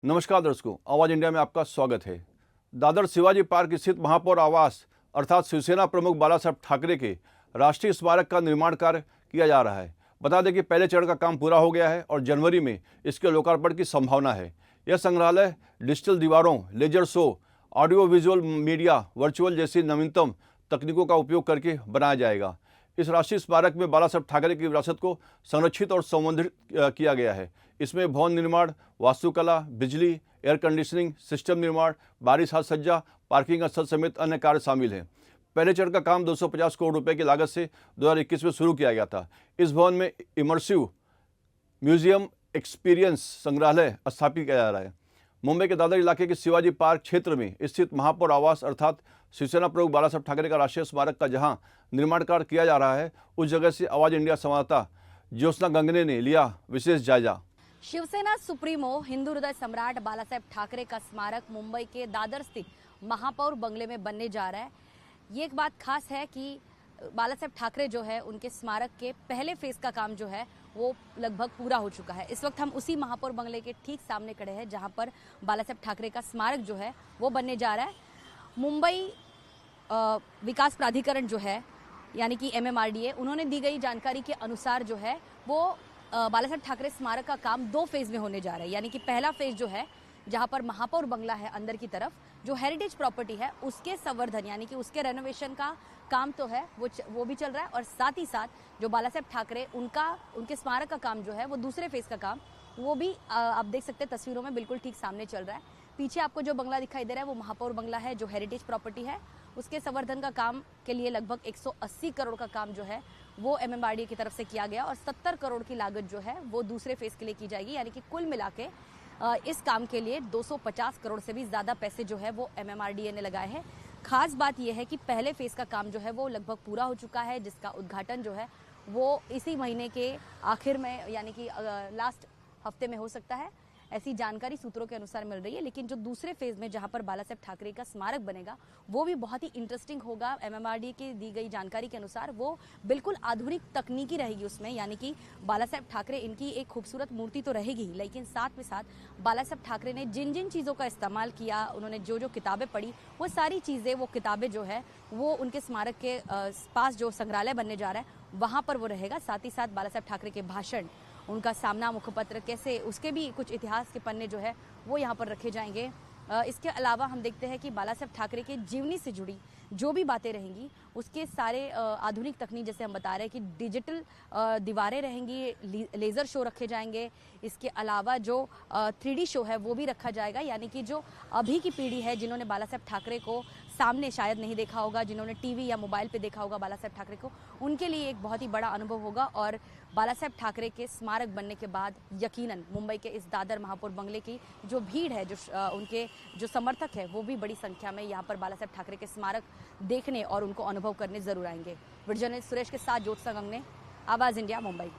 नमस्कार दर्शकों, आवाज इंडिया में आपका स्वागत है। दादर शिवाजी पार्क स्थित महापौर आवास अर्थात शिवसेना प्रमुख बालासाहेब ठाकरे के राष्ट्रीय स्मारक का निर्माण कार्य किया जा रहा है। बता दें कि पहले चरण का काम पूरा हो गया है और जनवरी में इसके लोकार्पण की संभावना है। यह संग्रहालय डिजिटल दीवारों, laser show, audio visual media, virtual जैसी नवीनतम तकनीकों का उपयोग करके बनाया जाएगा। इस राष्ट्रीय स्मारक में बालासाहेब ठाकरे की विरासत को संरक्षित और संवर्धित किया गया है। इसमें भवन निर्माण, वास्तुकला, बिजली, एयर कंडीशनिंग सिस्टम निर्माण, बाहरी साज सज्जा, पार्किंग स्थल समेत अन्य कार्य शामिल हैं। पहले चरण का काम 250 करोड़ रुपए की लागत से 2021 में शुरू किया गया था। इस भवन में इमर्सिव म्यूजियम एक्सपीरियंस संग्रहालय स्थापित किया जा रहा है। मुंबई के दादर इलाके के शिवाजी पार्क क्षेत्र में स्थित महापौर आवास अर्थात शिवसेना प्रमुख बालासाहेब ठाकरे का राष्ट्रीय स्मारक का जहां निर्माण कार्य किया जा रहा है, उस जगह से आवाज इंडिया संवाददाता ज्योत्सना गंगने ने लिया विशेष जायजा। शिवसेना सुप्रीमो हिंदू हृदय सम्राट बालासाहेब ठाकरे का स्मारक मुंबई के दादर स्थित महापौर बंगले में बनने जा रहा है। ये एक बात खास है कि बालासाहेब ठाकरे जो है उनके स्मारक के पहले फेज का काम जो है वो लगभग पूरा हो चुका है। इस वक्त हम उसी महापौर बंगले के ठीक सामने खड़े हैं जहां पर बालासाहेब ठाकरे का स्मारक जो है वो बनने जा रहा है। मुंबई विकास प्राधिकरण जो है यानी कि MMRDA, उन्होंने दी गई जानकारी के अनुसार जो है वो बालासाहेब ठाकरे स्मारक का काम 2 फेज में होने जा रहा है। यानी कि पहला फेज जो है जहां पर महापौर बंगला है अंदर की तरफ, जो हेरिटेज प्रॉपर्टी है उसके संवर्धन यानी कि उसके रेनोवेशन का काम तो है वो भी चल रहा है, और साथ ही साथ जो बालासाहेब ठाकरे उनके स्मारक का काम जो है वो दूसरे फेज का काम वो भी आप देख सकते हैं तस्वीरों में बिल्कुल ठीक सामने चल रहा है। पीछे आपको जो बंगला दिखाई दे रहा है वो महापौर बंगला है, जो हेरिटेज प्रॉपर्टी है। उसके संवर्धन का काम के लिए लगभग 180 करोड़ का काम जो है वो MMRDA की तरफ से किया गया और 70 करोड़ की लागत जो है वो दूसरे फेज के लिए की जाएगी। यानी कि कुल मिला के इस काम के लिए 250 करोड़ से भी ज़्यादा पैसे जो है वो MMRDA ने लगाए हैं। खास बात यह है कि पहले फेज का काम जो है वो लगभग पूरा हो चुका है, जिसका उद्घाटन जो है वो इसी महीने के आखिर में यानी कि लास्ट हफ्ते में हो सकता है, ऐसी जानकारी सूत्रों के अनुसार मिल रही है। लेकिन जो दूसरे फेज में जहां पर बालासाहेब ठाकरे का स्मारक बनेगा वो भी बहुत ही इंटरेस्टिंग होगा। MMRDA की दी गई जानकारी के अनुसार वो बिल्कुल आधुनिक तकनीकी रहेगी उसमें, यानी कि बालासाहेब ठाकरे इनकी एक खूबसूरत मूर्ति तो रहेगी, लेकिन साथ में साथ बालासाहेब ठाकरे ने जिन जिन चीज़ों का इस्तेमाल किया, उन्होंने जो जो किताबें पढ़ी, वो सारी चीज़ें, वो किताबें जो है वो उनके स्मारक के पास जो संग्रहालय बनने जा रहा है वहाँ पर वो रहेगा। साथ ही साथ बालासाहेब ठाकरे के भाषण, उनका सामना मुखपत्र कैसे, उसके भी कुछ इतिहास के पन्ने जो है वो यहाँ पर रखे जाएंगे। इसके अलावा हम देखते हैं कि बालासाहेब ठाकरे के जीवनी से जुड़ी जो भी बातें रहेंगी उसके सारे आधुनिक तकनीक, जैसे हम बता रहे हैं कि डिजिटल दीवारें रहेंगी, लेज़र शो रखे जाएंगे। इसके अलावा जो 3D शो है वो भी रखा जाएगा। यानी कि जो अभी की पीढ़ी है जिन्होंने बालासाहेब ठाकरे को सामने शायद नहीं देखा होगा, जिन्होंने टीवी या मोबाइल पे देखा होगा बालासाहेब ठाकरे को, उनके लिए एक बहुत ही बड़ा अनुभव होगा। और बालासाहेब ठाकरे के स्मारक बनने के बाद यकीनन मुंबई के इस दादर महापौर बंगले की जो भीड़ है, जो उनके जो समर्थक है, वो भी बड़ी संख्या में यहाँ पर बालासाहेब ठाकरे के स्मारक देखने और उनको अनुभव करने जरूर आएंगे। वीडियो जर्नलिस्ट सुरेश के साथ ज्योत्सना गंगने, आवाज इंडिया, मुंबई।